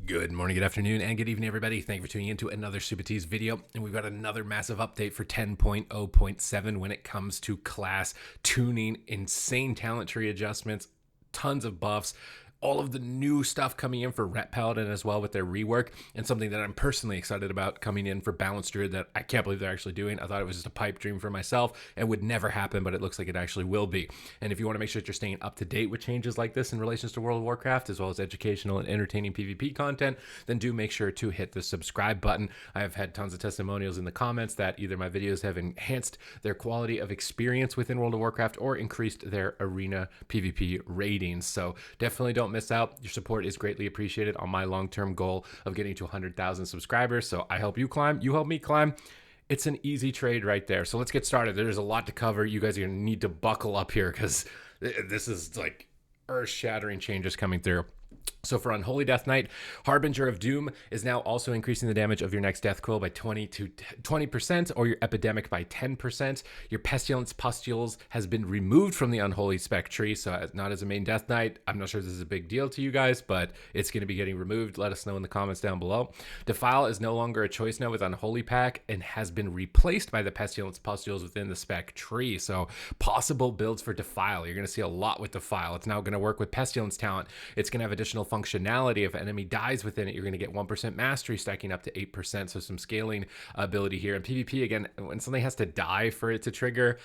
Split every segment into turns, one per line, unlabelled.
Good morning, good afternoon, and good evening, everybody. Thank you for tuning in to another Supatease video. And we've got another massive update for 10.0.7 when it comes to class tuning, insane talent tree adjustments, tons of buffs, all of the new stuff coming in for Paladin as well with their rework, and something that I'm personally excited about coming in for Balanced Druid that I can't believe they're actually doing. I thought it was just a pipe dream for myself and would never happen, but it looks like it actually will be. And if you want to make sure that you're staying up to date with changes like this in relations to World of Warcraft, as well as educational and entertaining PvP content, then do make sure to hit the subscribe button. I have had tons of testimonials in the comments that either my videos have enhanced their quality of experience within World of Warcraft or increased their arena PvP ratings. So definitely don't miss out. Your support is greatly appreciated on my long-term goal of getting to 100,000 subscribers. So I help you climb, you help me climb. It's an easy trade right there. So let's get started. There's a lot to cover. You guys are going to need to buckle up here because this is like earth-shattering changes coming through. So for Unholy Death Knight, Harbinger of Doom is now also increasing the damage of your next Death Quill by 20% or your Epidemic by 10%. Your Pestilence Pustules has been removed from the Unholy spec tree, so not as a main Death Knight. I'm not sure this is a big deal to you guys, but it's going to be getting removed. Let us know in the comments down below. Defile is no longer a choice now with Unholy Pack and has been replaced by the Pestilence Pustules within the spec tree. So possible builds for Defile. You're going to see a lot with Defile. It's now going to work with Pestilence talent. It's going to have additional functionality. If an enemy dies within it, you're going to get 1% mastery stacking up to 8%, so some scaling ability here. And PvP, again, when something has to die for it to trigger,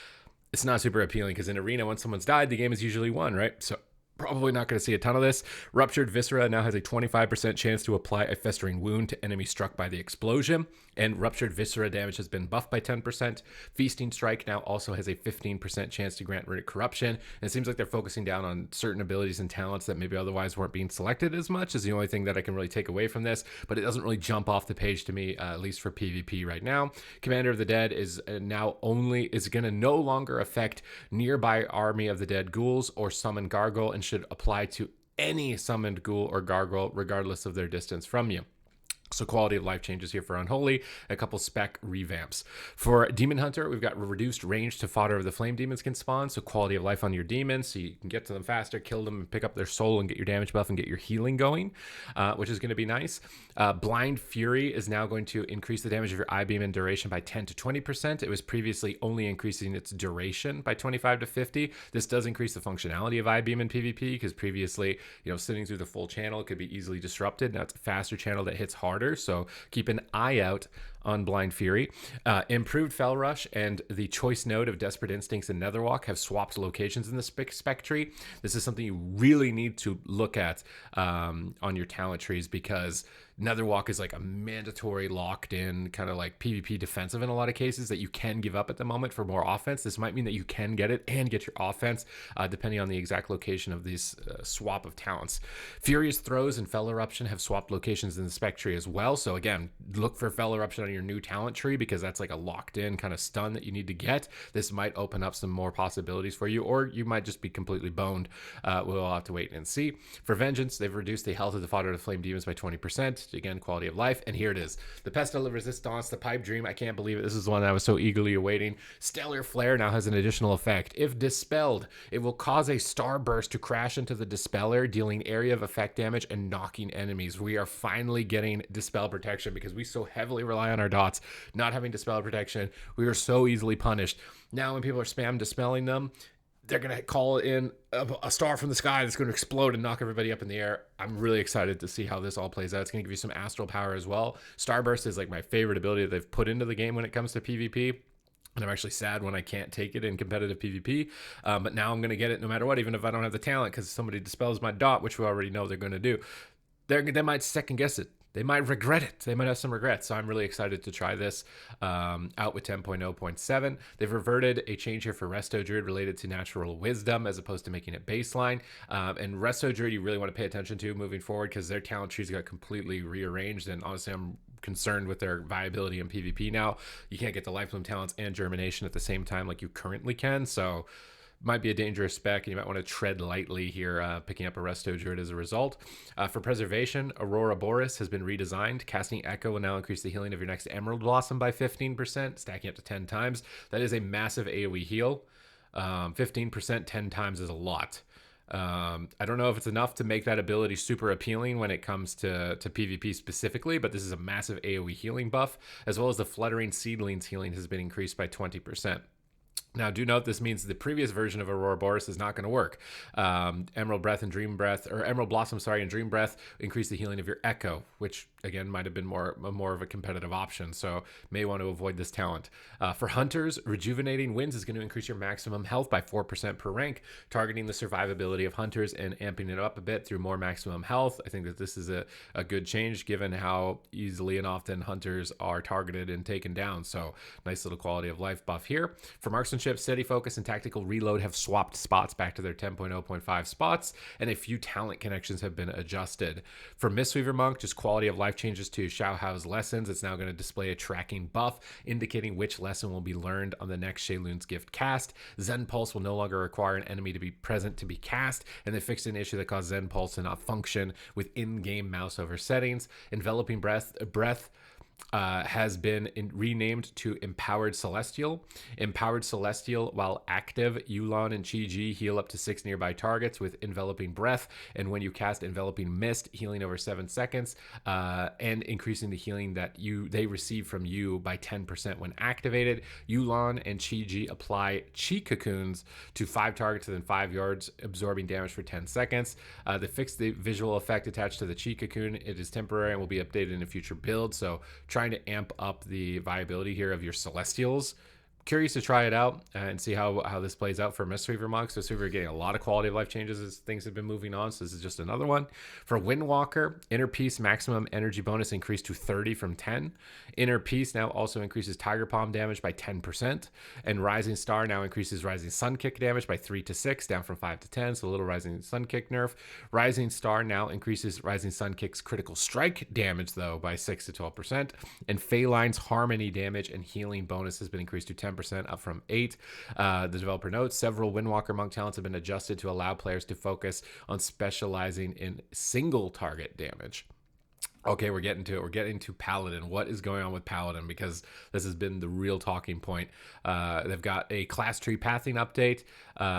it's not super appealing because in arena, when someone's died, the game is usually won, right? So probably not going to see a ton of this. Ruptured Viscera now has a 25% chance to apply a festering wound to enemy struck by the explosion, and Ruptured Viscera damage has been buffed by 10%. Feasting Strike now also has a 15% chance to grant corruption, and it seems like they're focusing down on certain abilities and talents that maybe otherwise weren't being selected as much, is the only thing that I can really take away from this, but it doesn't really jump off the page to me, at least for PvP right now. Commander of the Dead is now going to no longer affect nearby Army of the Dead ghouls or summon gargoyle, and should apply to any summoned ghoul or gargoyle regardless of their distance from you. So quality of life changes here for Unholy, a couple spec revamps. For Demon Hunter, we've got reduced range to fodder of the flame demons can spawn, so quality of life on your demons, so you can get to them faster, kill them, and pick up their soul and get your damage buff and get your healing going, which is going to be nice. Blind Fury is now going to increase the damage of your I-beam and duration by 10 to 20%. It was previously only increasing its duration by 25 to 50. This does increase the functionality of I-beam in PvP because previously, sitting through the full channel could be easily disrupted. Now it's a faster channel that hits hard. So keep an eye out on Blind Fury. Improved Fell Rush and the choice node of Desperate Instincts and Netherwalk have swapped locations in the spec tree. This is something you really need to look at on your talent trees, because Netherwalk is like a mandatory locked in kind of like PvP defensive in a lot of cases that you can give up at the moment for more offense. This might mean that you can get it and get your offense depending on the exact location of these swap of talents. Furious Throws and Fell Eruption have swapped locations in the spec tree as well. So again, look for Fell Eruption on your new talent tree because that's like a locked in kind of stun that you need to get. This might open up some more possibilities for you, or you might just be completely boned. We'll have to wait and see. For Vengeance, they've reduced the health of the fodder of the flame demons by 20%. Again, quality of life. And here it is, the Pestle of Resistance, the Pipe Dream. I can't believe it. This is the one I was so eagerly awaiting. Stellar Flare now has an additional effect. If dispelled, it will cause a starburst to crash into the dispeller, dealing area of effect damage and knocking enemies. We are finally getting dispel protection because we so heavily rely on our dots not having dispel protection. We are so easily punished. Now when people are spam dispelling them, they're going to call in a star from the sky that's going to explode and knock everybody up in the air. I'm really excited to see how this all plays out. It's going to give you some astral power as well. Starburst is like my favorite ability that they've put into the game when it comes to PvP. And I'm actually sad when I can't take it in competitive PvP. But now I'm going to get it no matter what, even if I don't have the talent, because somebody dispels my dot, which we already know they're going to do. They might second guess it. They might regret it. They might have some regrets. So I'm really excited to try this out with 10.0.7. They've reverted a change here for Resto Druid related to natural wisdom as opposed to making it baseline. And Resto Druid you really want to pay attention to moving forward because their talent trees got completely rearranged. And honestly, I'm concerned with their viability in PvP now. You can't get the Life Bloom talents and Germination at the same time like you currently can. So might be a dangerous spec, and you might want to tread lightly here, picking up a Resto Druid as a result. For Preservation, Aurora Boreas has been redesigned. Casting Echo will now increase the healing of your next Emerald Blossom by 15%, stacking up to 10 times. That is a massive AoE heal. 15%, 10 times is a lot. I don't know if it's enough to make that ability super appealing when it comes to PvP specifically, but this is a massive AoE healing buff, as well as the Fluttering Seedlings healing has been increased by 20%. Now, do note this means the previous version of Aurora Boreas is not going to work. Emerald Breath and Dream Breath, or Emerald Blossom, sorry, and Dream Breath increase the healing of your Echo, which again might have been more of a competitive option. So may want to avoid this talent. For Hunters, Rejuvenating Winds is going to increase your maximum health by 4% per rank, targeting the survivability of Hunters and amping it up a bit through more maximum health. I think that this is a good change given how easily and often Hunters are targeted and taken down. So nice little quality of life buff here. For Marksmanship, Steady Focus and Tactical Reload have swapped spots back to their 10.0.5 spots, and a few talent connections have been adjusted. For Mistweaver Monk, just quality of life changes to Xiaohao's lessons. It's now going to display a tracking buff indicating which lesson will be learned on the next Sheilun's Gift cast. Zen Pulse will no longer require an enemy to be present to be cast, and they fixed an issue that caused Zen Pulse to not function with in-game mouse over settings. Enveloping Breath has been renamed to Empowered Celestial. Empowered Celestial, while active, Yulon and Chi-Ji heal up to 6 nearby targets with Enveloping Breath, and when you cast Enveloping Mist, healing over 7 seconds, and increasing the healing that they receive from you by 10% when activated. Yulon and Chi-Ji apply Chi Cocoons to 5 targets within 5 yards, absorbing damage for 10 seconds. They fixed the visual effect attached to the Chi Cocoon. It is temporary and will be updated in a future build, so trying to amp up the viability here of your Celestials. Curious to try it out and see how this plays out for Mistweaver Monks. So Mistweaver getting a lot of quality of life changes as things have been moving on. So this is just another one. For Windwalker, Inner Peace maximum energy bonus increased to 30 from 10. Inner Peace now also increases Tiger Palm damage by 10%. And Rising Star now increases Rising Sun Kick damage by 3 to 6, down from 5 to 10. So a little Rising Sun Kick nerf. Rising Star now increases Rising Sun Kick's critical strike damage, though, by 6 to 12%. And Phaline's Harmony damage and healing bonus has been increased to 10%, up from 8. The developer notes several Windwalker Monk talents have been adjusted to allow players to focus on specializing in single target damage. Okay, we're getting to it. We're getting to Paladin. What is going on with Paladin? Because this has been the real talking point. They've got a class tree pathing update,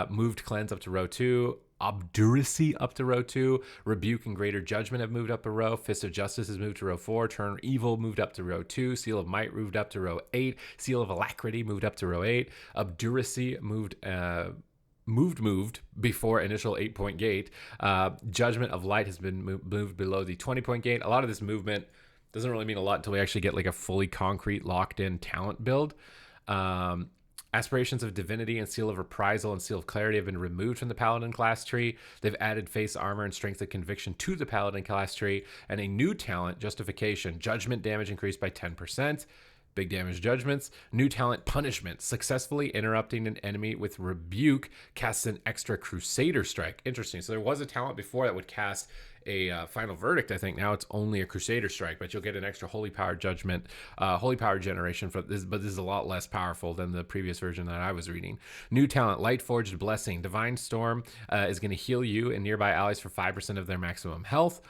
moved Cleanse up to row 2, Obduracy up to row 2, Rebuke and Greater Judgment have moved up a row, Fist of Justice has moved to row 4, Turn Evil moved up to row 2, Seal of Might moved up to row 8, Seal of Alacrity moved up to row 8, Obduracy moved before initial 8-point gate. Judgment of Light has been moved below the 20-point gate. A lot of this movement doesn't really mean a lot until we actually get like a fully concrete locked in talent build. Aspirations of Divinity and Seal of Reprisal and Seal of Clarity have been removed from the Paladin class tree. They've added Face Armor and Strength of Conviction to the Paladin class tree, and a new talent, Justification. Judgment damage increased by 10%. Big damage judgments. New talent, Punishment. Successfully interrupting an enemy with Rebuke casts an extra Crusader Strike. Interesting. So there was a talent before that would cast a Final Verdict. I think now it's only a Crusader Strike, but you'll get an extra Holy Power Judgment, Holy Power Generation for this, but this is a lot less powerful than the previous version that I was reading. New talent, Light Forged Blessing. Divine Storm is going to heal you and nearby allies for 5% of their maximum health.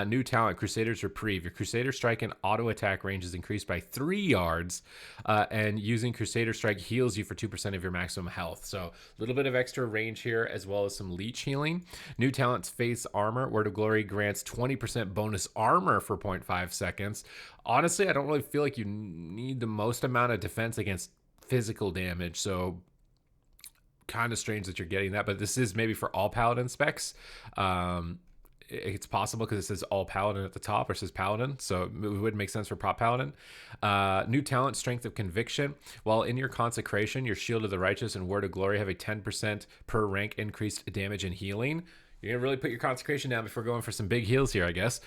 New talent, Crusader's Reprieve. Your Crusader Strike and auto attack range is increased by 3 yards, and using Crusader Strike heals you for 2% of your maximum health. So a little bit of extra range here, as well as some leech healing. New talent's Face Armor. Word of Glory grants 20% bonus armor for 0.5 seconds. Honestly, I don't really feel like you need the most amount of defense against physical damage, so kind of strange that you're getting that, but this is maybe for all Paladin specs. It's possible because it says all Paladin at the top, or it says Paladin, so it would make sense for prop Paladin. New talent, Strength of Conviction. While in your consecration, your Shield of the Righteous and Word of Glory have a 10% per rank increased damage and healing. You're going to really put your consecration down before going for some big heals here, I guess.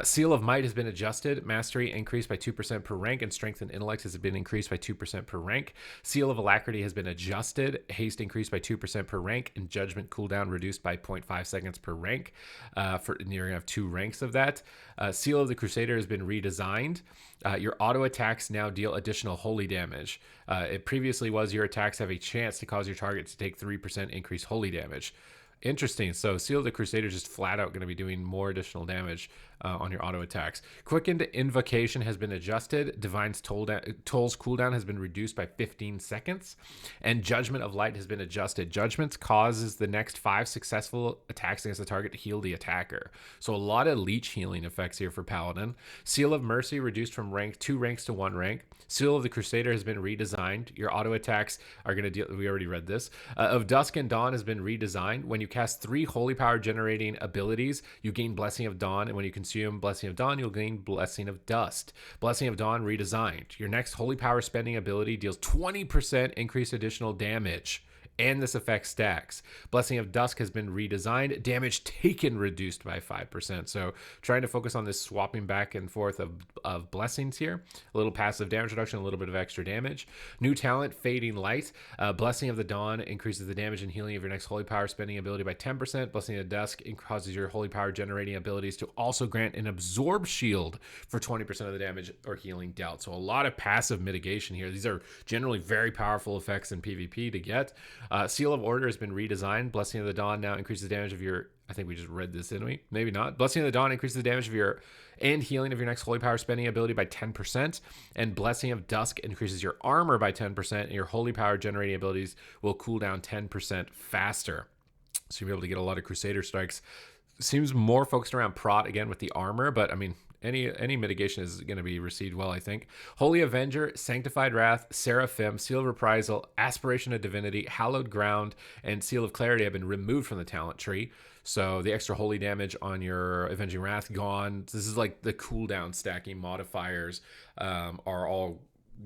Seal of Might has been adjusted. Mastery increased by 2% per rank, and Strength and Intellect has been increased by 2% per rank. Seal of Alacrity has been adjusted. Haste increased by 2% per rank, and Judgment cooldown reduced by 0.5 seconds per rank. You're going to have 2 ranks of that. Seal of the Crusader has been redesigned. Your auto attacks now deal additional holy damage. It previously was your attacks have a chance to cause your target to take 3% increased holy damage. Interesting. So Seal of the Crusader is just flat out going to be doing more additional damage on your auto attacks. Quickened Invocation has been adjusted. Divine's Toll's cooldown has been reduced by 15 seconds. And Judgment of Light has been adjusted. Judgment causes the next 5 successful attacks against the target to heal the attacker. So a lot of leech healing effects here for Paladin. Seal of Mercy reduced from 2 ranks to 1 rank. Seal of the Crusader has been redesigned. Your auto attacks are going to deal. We already read this. Of Dusk and Dawn has been redesigned. When you cast 3 holy power generating abilities, you gain Blessing of Dawn, and when you consume Blessing of Dawn, you'll gain Blessing of Dust. Blessing of Dawn redesigned. Your next holy power spending ability deals 20% increased additional damage, and this effect stacks. Blessing of Dusk has been redesigned. Damage taken reduced by 5%. So trying to focus on this swapping back and forth of blessings here. A little passive damage reduction, a little bit of extra damage. New talent, Fading Light. Blessing of the Dawn increases the damage and healing of your next holy power spending ability by 10%. Blessing of Dusk causes your holy power generating abilities to also grant an absorb shield for 20% of the damage or healing dealt. So a lot of passive mitigation here. These are generally very powerful effects in PvP to get. Seal of Order has been redesigned. Blessing of the Dawn now increases the damage of your... I think we just read this, didn't we? Maybe not. Blessing of the Dawn increases the damage of your... and healing of your next holy power spending ability by 10%. And Blessing of Dusk increases your armor by 10%. And your holy power generating abilities will cool down 10% faster. So you'll be able to get a lot of Crusader strikes. Seems more focused around prot again with the armor, but I mean... Any mitigation is going to be received well, I think. Holy Avenger, Sanctified Wrath, Seraphim, Seal of Reprisal, Aspiration of Divinity, Hallowed Ground, and Seal of Clarity have been removed from the talent tree. So the extra holy damage on your Avenging Wrath gone. This is like the cooldown stacking modifiers are all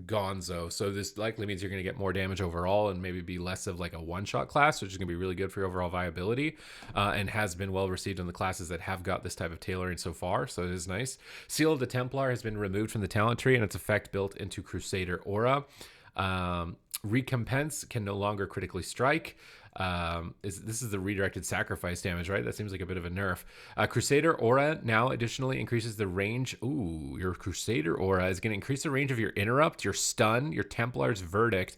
gonzo. So this likely means you're going to get more damage overall and maybe be less of like a one-shot class, which is going to be really good for your overall viability, and has been well received in the classes that have got this type of tailoring so far. So it is nice. Seal of the Templar has been removed from the talent tree and its effect built into Crusader Aura. Recompense can no longer critically strike. This is the redirected sacrifice damage, right? That seems like a bit of a nerf. Crusader Aura now additionally increases the range. Ooh, your Crusader Aura is going to increase the range of your Interrupt, your Stun, your Templar's Verdict,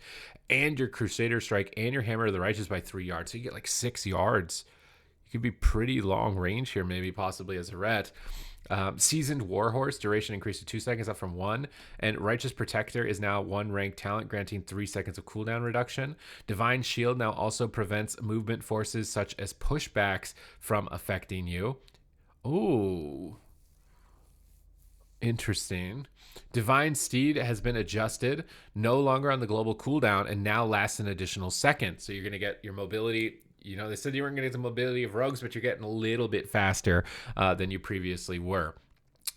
and your Crusader Strike and your Hammer of the Righteous by 3 yards. So you get like 6 yards. You could be pretty long range here, maybe possibly as a ret. Seasoned Warhorse, duration increased to 2 seconds, up from 1. And Righteous Protector is now 1 rank talent, granting 3 seconds of cooldown reduction. Divine Shield now also prevents movement forces such as pushbacks from affecting you. Ooh. Interesting. Divine Steed has been adjusted, no longer on the global cooldown, and now lasts an additional second. So you're going to get your mobility... You know, they said you weren't going to get the mobility of rogues, but you're getting a little bit faster than you previously were.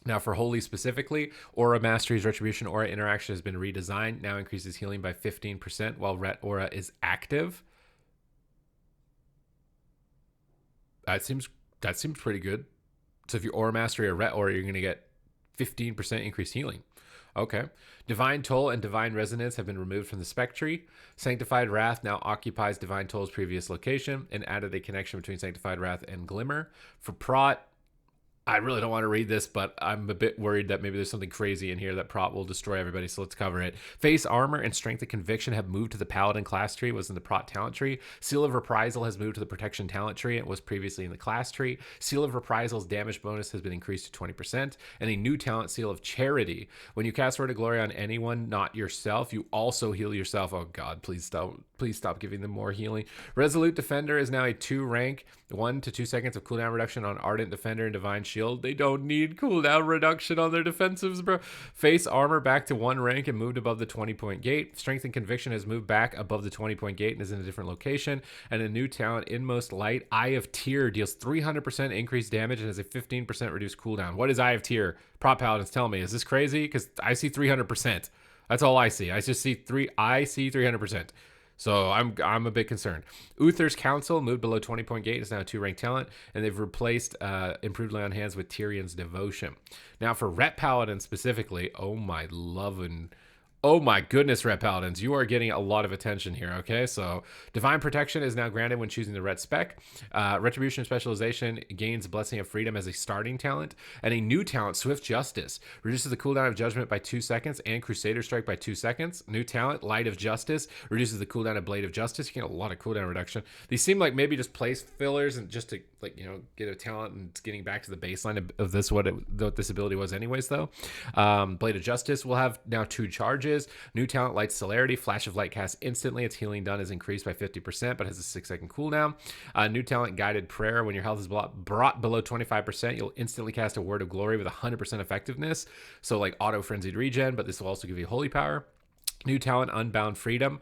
Now, for Holy specifically, Aura Mastery's Retribution Aura interaction has been redesigned. Now increases healing by 15% while Ret Aura is active. That seems pretty good. So if you Aura Mastery or Ret Aura, you're going to get 15% increased healing. Okay. Divine Toll and Divine Resonance have been removed from the spec tree. Sanctified Wrath now occupies Divine Toll's previous location and added a connection between Sanctified Wrath and Glimmer. For Prot, I really don't want to read this, but I'm a bit worried that maybe there's something crazy in here that prot will destroy everybody, so let's cover it. Face Armor and Strength of Conviction have moved to the Paladin class tree, was in the prot talent tree. Seal of Reprisal has moved to the Protection talent tree and was previously in the class tree. Seal of Reprisal's damage bonus has been increased to 20%, and a new talent, Seal of Charity. When you cast Word of Glory on anyone, not yourself, you also heal yourself. Oh God, please stop giving them more healing. Resolute Defender is now a 2 rank, 1 to 2 seconds of cooldown reduction on Ardent Defender and Divine Shield. They don't need cooldown reduction on their defensives, bro. Face Armor back to 1 rank and moved above the 20-point gate. Strength and Conviction has moved back above the 20-point gate and is in a different location. And a new talent, Inmost Light, Eye of Tyr, deals 300% increased damage and has a 15% reduced cooldown. What is Eye of Tyr? Prop Paladins, tell me. Is this crazy? Because I see 300%. That's all I see. I see 300%. So I'm a bit concerned. Uther's Council moved below 20-point gate. It's now a 2-rank talent, and they've replaced Improved Lay on Hands with Tyrion's Devotion. Now for Ret Paladin specifically, oh my lovin', Oh my goodness, Red Paladins, you are getting a lot of attention here, okay? So, Divine Protection is now granted when choosing the red spec. Retribution Specialization gains Blessing of Freedom as a starting talent. And a new talent, Swift Justice, reduces the cooldown of Judgment by 2 seconds and Crusader Strike by 2 seconds. New talent, Light of Justice, reduces the cooldown of Blade of Justice. You get a lot of cooldown reduction. These seem like maybe just place fillers and just to, like, you know, get a talent and getting back to the baseline of this, what this ability was anyways, though. Blade of Justice will have now 2 charges. New talent, Light Celerity. Flash of Light cast instantly. Its healing done is increased by 50%, but has a 6-second cooldown. New talent, Guided Prayer. When your health is brought below 25%, you'll instantly cast a Word of Glory with 100% effectiveness. So like auto frenzied regen, but this will also give you holy power. New talent, Unbound Freedom.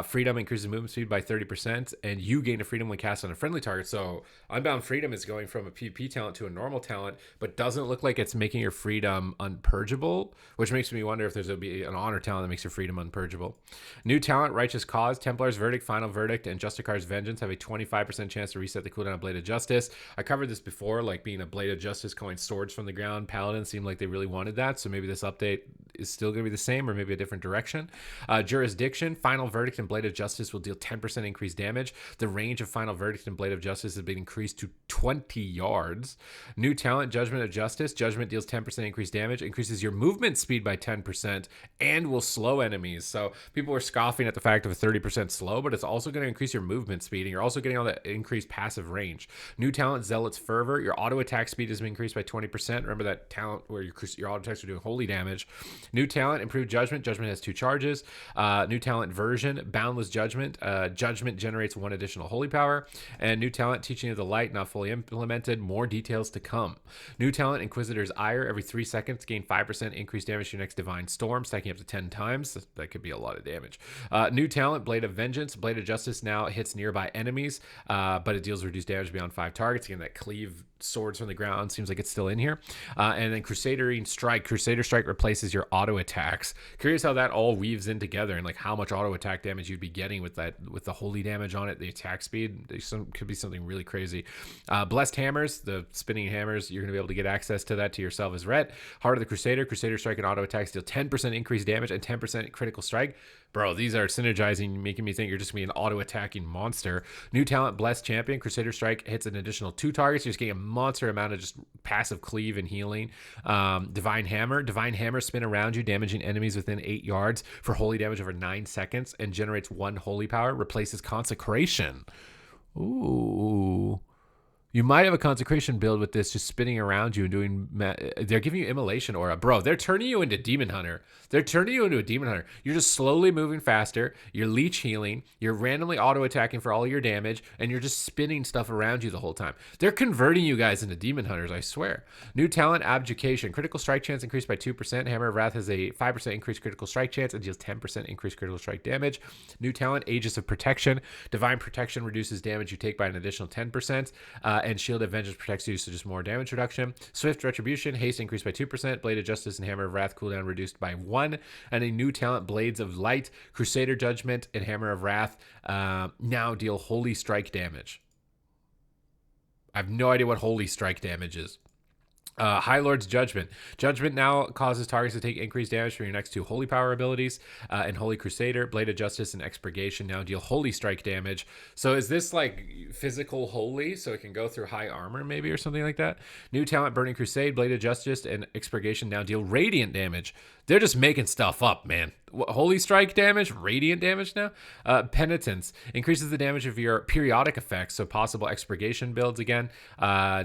Freedom increases movement speed by 30%, and you gain a freedom when cast on a friendly target. So Unbound Freedom is going from a PvP talent to a normal talent, but doesn't look like it's making your freedom unpurgeable, which makes me wonder if there's going to be an honor talent that makes your freedom unpurgeable. New talent, Righteous Cause. Templar's Verdict, Final Verdict, and Justicar's Vengeance have a 25% chance to reset the cooldown of Blade of Justice. I covered this before, like being a Blade of Justice calling swords from the ground. Paladin seemed like they really wanted that, so maybe this update is still going to be the same or maybe a different direction. Jurisdiction, Final Verdict, and Blade of Justice will deal 10% increased damage. The range of Final Verdict and Blade of Justice has been increased to 20 yards. New talent, Judgment of Justice. Judgment deals 10% increased damage, increases your movement speed by 10%, and will slow enemies. So people were scoffing at the fact of a 30% slow, but it's also going to increase your movement speed, and you're also getting all that increased passive range. New talent, Zealot's Fervor. Your auto attack speed has been increased by 20%. Remember that talent where your auto attacks are doing holy damage. New talent, Improved Judgment. Judgment has 2 charges. New talent, Version, Boundless Judgment. Judgment generates 1 additional holy power. And new talent, Teaching of the Light, not fully implemented. More details to come. New talent, Inquisitor's Ire. Every 3 seconds, gain 5% increased damage to your next Divine Storm, stacking up to 10 times. That could be a lot of damage. New talent, Blade of Vengeance. Blade of Justice now hits nearby enemies, but it deals reduced damage beyond 5 targets. Again, that cleave swords from the ground seems like it's still in here. And then Crusadering Strike. Crusader Strike replaces your auto attacks. Curious how that all weaves in together and like how much auto attack damage you'd be getting with that, with the holy damage on it, the attack speed. Could be something really crazy. Blessed Hammers, the spinning hammers, you're going to be able to get access to that to yourself as Ret. Heart of the Crusader. Crusader Strike and auto attacks deal 10% increased damage and 10% critical strike. Bro, these are synergizing, making me think you're just going to be an auto-attacking monster. New talent, Blessed Champion. Crusader Strike hits an additional 2 targets. You're just getting a monster amount of just passive cleave and healing. Divine Hammer. Divine Hammer, spin around you, damaging enemies within 8 yards for holy damage over 9 seconds and generates 1 holy power. Replaces Consecration. Ooh. You might have a consecration build with this, just spinning around you and doing. They're giving you immolation aura, bro. They're turning you into demon hunter. They're turning you into a demon hunter. You're just slowly moving faster. You're leech healing. You're randomly auto attacking for all your damage, and you're just spinning stuff around you the whole time. They're converting you guys into demon hunters, I swear. New talent, Abjuration. Critical strike chance increased by 2%. Hammer of Wrath has a 5% increased critical strike chance and deals 10% increased critical strike damage. New talent, Aegis of Protection. Divine Protection reduces damage you take by an additional 10%. And Shield of Vengeance protects you, so just more damage reduction. Swift Retribution, haste increased by 2%. Blade of Justice and Hammer of Wrath cooldown reduced by 1. And a new talent, Blades of Light. Crusader Judgment and Hammer of Wrath now deal holy strike damage. I have no idea what holy strike damage is. High Lord's Judgment. Judgment now causes targets to take increased damage from your next 2 holy power abilities. And Holy Crusader, Blade of Justice, and Expurgation now deal holy strike damage. So is this like physical holy, so it can go through high armor maybe or something like that? New talent, Burning Crusade, Blade of Justice, and Expurgation now deal radiant damage. They're just making stuff up, man. Holy strike damage, radiant damage now. Penitence increases the damage of your periodic effects, so possible expurgation builds again.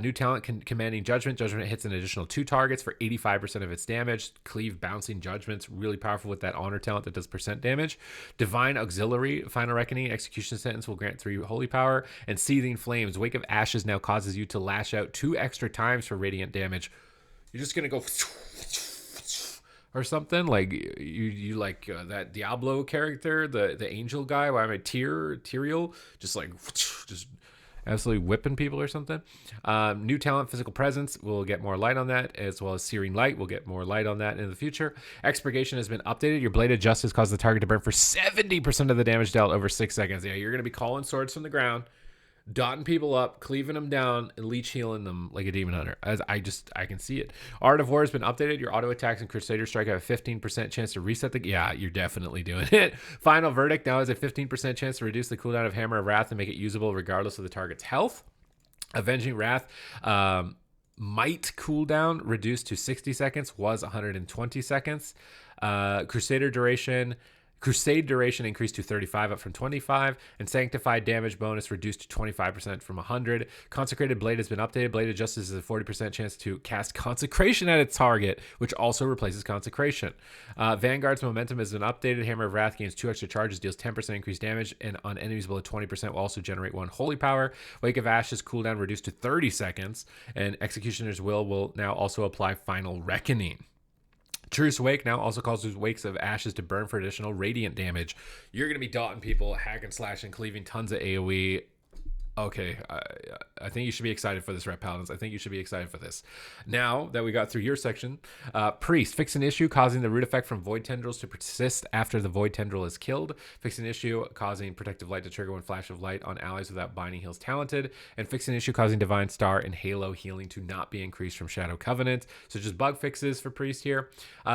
New talent, Commanding Judgment. Judgment hits an additional 2 targets for 85% of its damage. Cleave Bouncing Judgments, really powerful with that honor talent that does percent damage. Divine Auxiliary, Final Reckoning, Execution Sentence will grant 3 holy power. And Seething Flames, Wake of Ashes now causes you to lash out 2 extra times for radiant damage. You're just gonna go or something like you like that Diablo character, the angel guy. Why am I Tyrael? Just like just absolutely whipping people or something. New talent, Physical Presence. We'll get more light on that, as well as Searing Light. We'll get more light on that in the future. Expurgation has been updated. Your Blade of Justice causes the target to burn for 70% of the damage dealt over 6 seconds. Yeah, you're gonna be calling swords from the ground. dotting people up, cleaving them down, and leech healing them like a demon hunter. As I can see it. Art of War has been updated. Your auto attacks and Crusader Strike have a 15% chance to reset the. Yeah, you're definitely doing it. Final Verdict now has a 15% chance to reduce the cooldown of Hammer of Wrath and make it usable regardless of the target's health. Avenging Wrath. Might cooldown reduced to 60 seconds, was 120 seconds. Crusade duration increased to 35 up from 25, and Sanctified damage bonus reduced to 25% from 100. Consecrated Blade has been updated. Blade of Justice has a 40% chance to cast Consecration at its target, which also replaces Consecration. Vanguard's Momentum has been updated. Hammer of Wrath gains 2 extra charges, deals 10% increased damage, and on enemies below 20% will also generate 1 Holy Power. Wake of Ashes cooldown reduced to 30 seconds, and Executioner's Will now also apply Final Reckoning. Truce Wake now also causes wakes of ashes to burn for additional radiant damage. You're going to be dotting people, hack and slash, and cleaving tons of AoE. Okay, I think you should be excited for this, Ret Paladins. I think you should be excited for this. Now that we got through your section, Priest, fix an issue causing the root effect from Void Tendrils to persist after the Void Tendril is killed. Fix an issue causing Protective Light to trigger when Flash of Light on allies without binding heals talented. And fix an issue causing Divine Star and Halo healing to not be increased from Shadow Covenant. So just bug fixes for Priest here.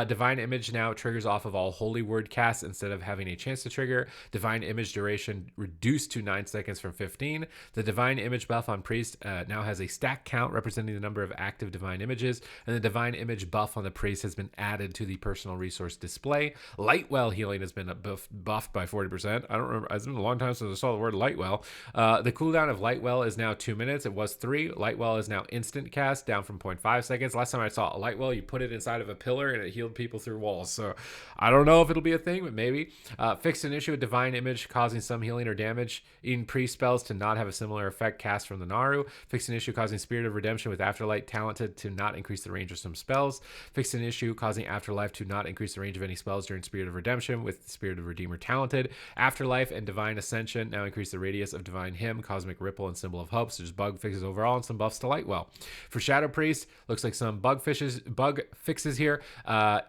Divine Image now triggers off of all Holy Word casts instead of having a chance to trigger. Divine Image duration reduced to 9 seconds from 15. The Divine Image buff on Priest now has a stack count representing the number of active Divine Images, and the Divine Image buff on the Priest has been added to the personal resource display. Lightwell healing has been buffed by 40%. I don't remember. It's been a long time since I saw the word Lightwell. The cooldown of Lightwell is now 2 minutes. It was 3. Lightwell is now instant cast, down from 0.5 seconds. Last time I saw a Lightwell, you put it inside of a pillar and it healed people through walls. So I don't know if it'll be a thing, but maybe. Fixed an issue with Divine Image causing some healing or damage in Priest spells to not have a similar effect cast from the Naru. Fixed an issue causing Spirit of Redemption with Afterlight talented to not increase the range of some spells. Fixed an issue causing Afterlife to not increase the range of any spells during Spirit of Redemption with Spirit of Redeemer talented. Afterlife and Divine Ascension now increase the radius of Divine Hymn, Cosmic Ripple, and Symbol of Hope. So just bug fixes overall and some buffs to Lightwell. For Shadow Priest, looks like some bug fixes here.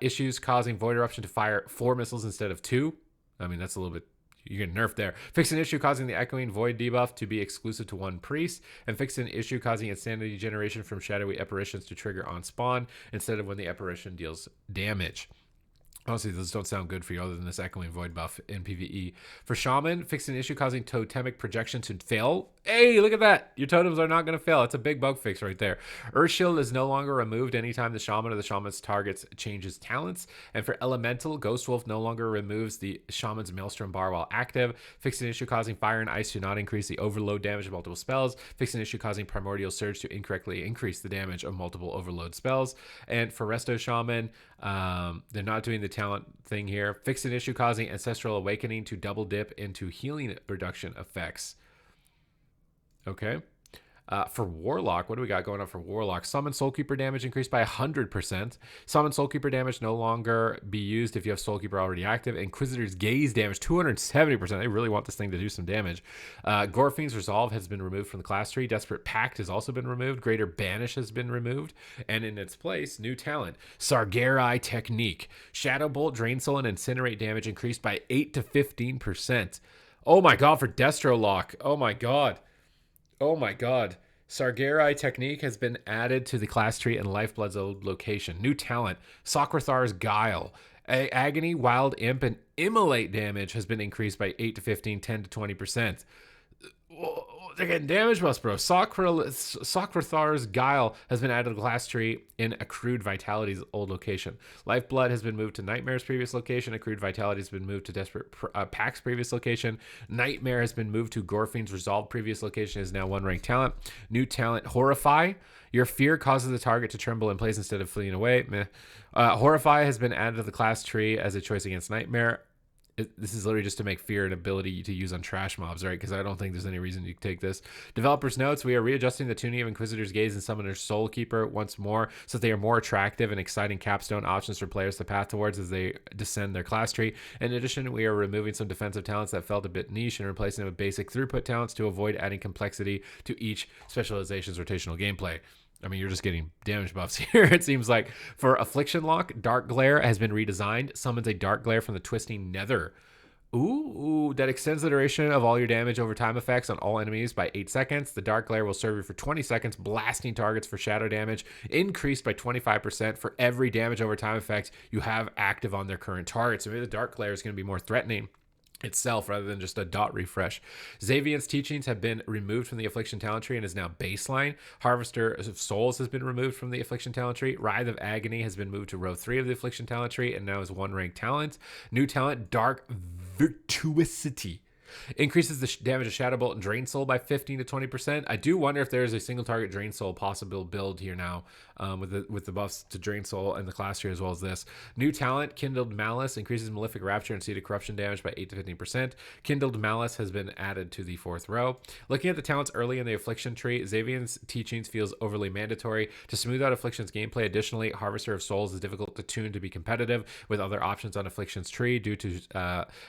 Issues causing Void Eruption to fire 4 missiles instead of 2. I mean, that's a little bit. You get nerfed there. Fix an issue causing the Echoing Void debuff to be exclusive to 1 priest. And fix an issue causing Insanity generation from shadowy apparitions to trigger on spawn instead of when the apparition deals damage. Honestly, those don't sound good for you other than this Echoing Void buff in PvE. For Shaman, fix an issue causing totemic projection to fail. Hey, look at that. Your totems are not going to fail. It's a big bug fix right there. Earth Shield is no longer removed anytime the Shaman or the Shaman's targets changes talents. And for Elemental, Ghost Wolf no longer removes the Shaman's Maelstrom bar while active. Fix an issue causing Fire and Ice to not increase the overload damage of multiple spells. Fix an issue causing Primordial Surge to incorrectly increase the damage of multiple overload spells. And for Resto Shaman, they're not doing the talent thing here. Fix an issue causing Ancestral Awakening to double dip into healing reduction effects. Okay. For Warlock, what do we got going on for Warlock? Summon Soulkeeper damage increased by 100%. Summon Soulkeeper damage no longer be used if you have Soulkeeper already active. Inquisitor's Gaze damage, 270%. They really want this thing to do some damage. Gorfiend's Resolve has been removed from the class tree. Desperate Pact has also been removed. Greater Banish has been removed. And in its place, new talent, Sargerai Technique. Shadow Bolt, Drain Soul, and Incinerate damage increased by 8 to 15%. Oh my god, for Destro Lock. Oh my god. Oh my god. Sargerai Technique has been added to the class tree and Lifeblood's old location. New talent, Sokrathar's Guile. Agony, Wild Imp, and Immolate damage has been increased by 8 to 15, 10 to 20%. They're getting damage buffs, bro. Sokrathar's Guile has been added to the class tree in Accrued Vitality's old location. Lifeblood has been moved to Nightmare's previous location. Accrued Vitality has been moved to Desperate Pact's previous location. Nightmare has been moved to Gorfiend's Resolve previous location. Is now 1 rank talent. New talent, Horrify. Your fear causes the target to tremble in place instead of fleeing away. Meh. Horrify has been added to the class tree as a choice against Nightmare. This is literally just to make fear an ability to use on trash mobs, right? Because I don't think there's any reason you take this. Developers notes, we are readjusting the tuning of Inquisitor's Gaze and Summoner's Soulkeeper once more so that they are more attractive and exciting capstone options for players to path towards as they descend their class tree. In addition, we are removing some defensive talents that felt a bit niche and replacing them with basic throughput talents to avoid adding complexity to each specialization's rotational gameplay. I mean, you're just getting damage buffs here, it seems like. For Affliction Lock, Dark Glare has been redesigned. Summons a Dark Glare from the Twisting Nether. Ooh, that extends the duration of all your damage over time effects on all enemies by 8 seconds. The Dark Glare will serve you for 20 seconds, blasting targets for shadow damage, increased by 25% for every damage over time effect you have active on their current target. So maybe the Dark Glare is going to be more threatening itself rather than just a dot refresh. Xavian's teachings have been removed from the Affliction talent tree and is now baseline. Harvester of Souls has been removed from the Affliction talent tree. Writhe of Agony has been moved to row 3 of the Affliction talent tree and now is 1 rank talent. New talent, Dark Virtuosity, increases the damage of Shadow Bolt and Drain Soul by 15 to 20%. I do wonder if there's a single target Drain Soul possible build here now with the buffs to Drain Soul and the class tree as well as this. New talent, Kindled Malice, increases Malefic Rapture and Seed of Corruption damage by 8 to 15%. Kindled Malice has been added to the 4th row. Looking at the talents early in the Affliction tree, Xavian's Teachings feels overly mandatory to smooth out Affliction's gameplay. Additionally, Harvester of Souls is difficult to tune to be competitive with other options on Affliction's tree due to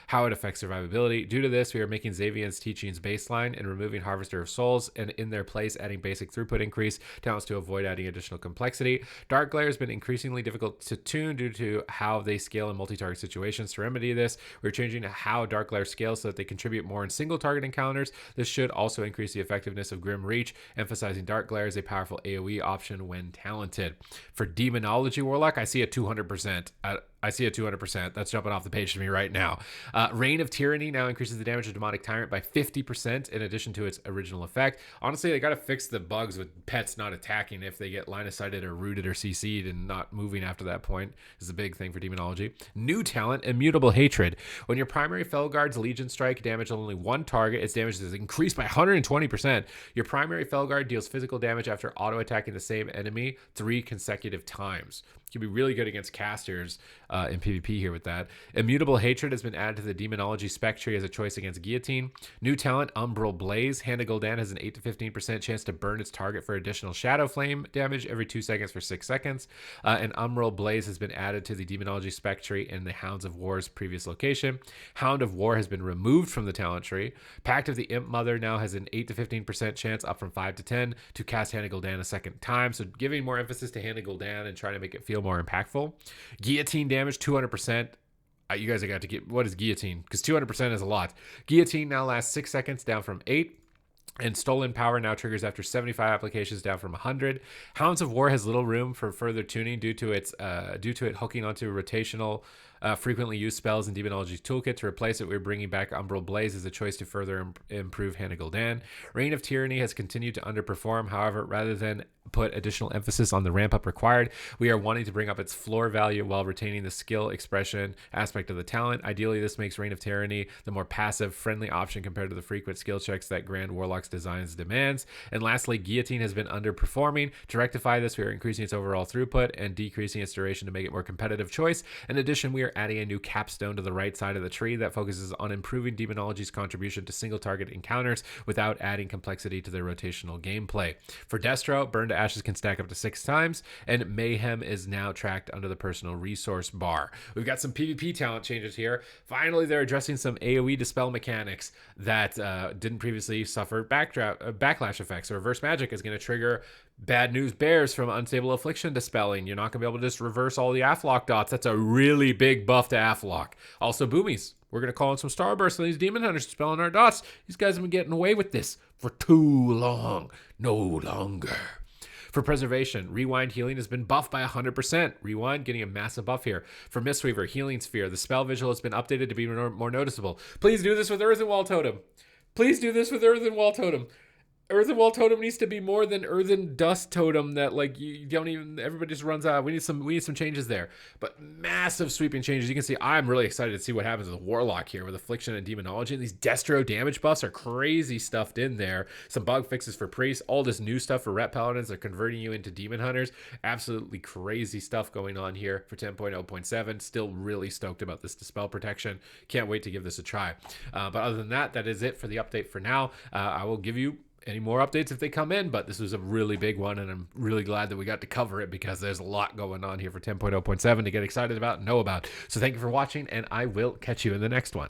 how it affects survivability. Due to this, we are making Xavian's Teachings baseline and removing Harvester of Souls, and in their place adding basic throughput increase talents to avoid adding additional complexity. Dark Glare has been increasingly difficult to tune due to how they scale in multi-target situations. To remedy this, we're changing how Dark Glare scales so that they contribute more in single target encounters. This should also increase the effectiveness of Grim Reach, emphasizing Dark Glare as a powerful AoE option when talented. For Demonology Warlock, I see a 200%. I see a 200%. That's jumping off the page to me right now. Reign of Tyranny now increases the damage of Demonic Tyrant by 50% in addition to its original effect. Honestly, they got to fix the bugs with pets not attacking if they get line of sighted or rooted or CC'd and not moving after that point is a big thing for Demonology. New talent, Immutable Hatred. When your primary Felguard's Legion Strike damages only one target, its damage is increased by 120%. Your primary Felguard deals physical damage after auto-attacking the same enemy 3 consecutive times. Can be really good against casters in PvP here with that. Immutable Hatred has been added to the Demonology spec tree as a choice against Guillotine. New talent, Umbral Blaze. Hand of Gul'dan has an 8 to 15% chance to burn its target for additional Shadow Flame damage every 2 seconds for 6 seconds. And Umbral Blaze has been added to the Demonology spec tree in the Hounds of War's previous location. Hound of War has been removed from the talent tree. Pact of the Imp Mother now has an 8 to 15% chance, up from 5 to 10, to cast Hand of Gul'dan a second time. So giving more emphasis to Hand of Gul'dan and trying to make it feel more impactful. Guillotine damage 200%. You guys have got to get, what is Guillotine? Because 200% is a lot. Guillotine now lasts 6 seconds, down from 8. And Stolen Power now triggers after 75 applications, down from 100. Hounds of War has little room for further tuning due to it hooking onto rotational frequently used spells in Demonology's toolkit. To replace it, we're bringing back Umbral Blaze as a choice to further improve Hand of Gul'dan. Reign of Tyranny has continued to underperform. However, rather than put additional emphasis on the ramp up required, we are wanting to bring up its floor value while retaining the skill expression aspect of the talent. Ideally, this makes Reign of Tyranny the more passive, friendly option compared to the frequent skill checks that Grand Warlock's designs demands. And lastly, Guillotine has been underperforming. To rectify this, we are increasing its overall throughput and decreasing its duration to make it more competitive choice. In addition, we are adding a new capstone to the right side of the tree that focuses on improving Demonology's contribution to single target encounters without adding complexity to their rotational gameplay. For Destro, Burn to Ashes can stack up to 6 times, and Mayhem is now tracked under the personal resource bar. We've got some PvP talent changes here. Finally, they're addressing some AoE dispel mechanics that didn't previously suffer backlash effects. So reverse magic is going to trigger Bad News Bears from Unstable Affliction dispelling. You're not going to be able to just reverse all the Afflock dots. That's a really big buff to Afflock. Also, Boomies. We're going to call in some Starbursts and these Demon Hunters dispelling our dots. These guys have been getting away with this for too long. No longer. For Preservation, Rewind Healing has been buffed by 100%. Rewind getting a massive buff here. For Mistweaver, Healing Sphere, the spell visual has been updated to be more noticeable. Please do this with Earthen Wall Totem. Please do this with Earthen Wall Totem. Earthen Wall Totem needs to be more than Earthen Dust Totem that like you don't even, everybody just runs out. We need some changes there. But massive sweeping changes. You can see I'm really excited to see what happens with Warlock here with Affliction and Demonology. And these Destro damage buffs are crazy stuffed in there. Some bug fixes for priests, all this new stuff for Ret Paladins. They're converting you into Demon Hunters. Absolutely crazy stuff going on here for 10.0.7. Still really stoked about this Dispel Protection. Can't wait to give this a try. But other than that, that is it for the update for now. I will give you any more updates if they come in, but this was a really big one, and I'm really glad that we got to cover it because there's a lot going on here for 10.0.7 to get excited about and know about. So thank you for watching, and I will catch you in the next one.